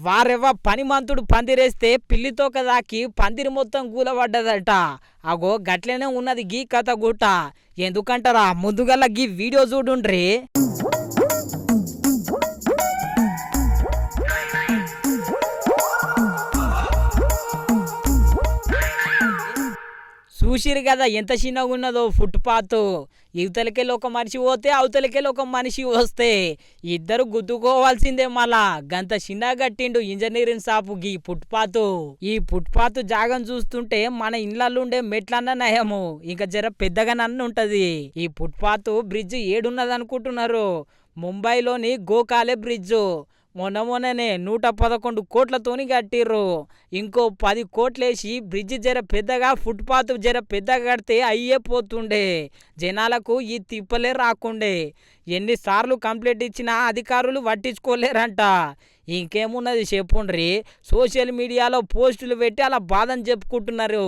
వారెవ్వ పనిమంతుడు పందిరేస్తే పిల్లితో కదాకి పందిరి మొత్తం కూలబడ్డదట. అగో గట్లనే ఉన్నది గీ కథ గుట్ట. ఎందుకంటారా ముందుగల్లా గీ వీడియో చూడుండ్రి. చూసిరు కదా ఎంత చిన్నగా ఉన్నదో ఫుట్పాత్. ఇవతలకెళ్ళి ఒక మనిషి పోతే అవతలకెళ్ళి ఒక మనిషి వస్తే ఇద్దరు గుద్దుకోవాల్సిందే. మళ్ళా గంత చిన్నగా కట్టిండు ఇంజనీరింగ్ షాపు గీ ఫుట్పాత్. ఈ ఫుట్పాత్ జాగం చూస్తుంటే మన ఇండ్లలో ఉండే మెట్లన్న నయము, ఇంకా జర పెద్దగా నన్ను ఉంటది. ఈ ఫుట్పాత్ బ్రిడ్జ్ ఏడున్నది అనుకుంటున్నారు? ముంబైలోని గోఖాలే బ్రిడ్జ్. మొన్ననే 111 కోట్లతోని కట్టిర్రు. ఇంకో 10 కోట్లేసి బ్రిడ్జ్ జర పెద్దగా ఫుట్పాత్ జర పెద్దగా కడితే అయ్యే పోతుండే. జనాలకు ఈ తిప్పలే రాకుండే. ఎన్నిసార్లు కంప్లైంట్ ఇచ్చినా అధికారులు పట్టించుకోలేరంట. ఇంకేమున్నది చెప్పుండ్రి, సోషల్ మీడియాలో పోస్టులు పెట్టి అలా బాధని చెప్పుకుంటున్నారు.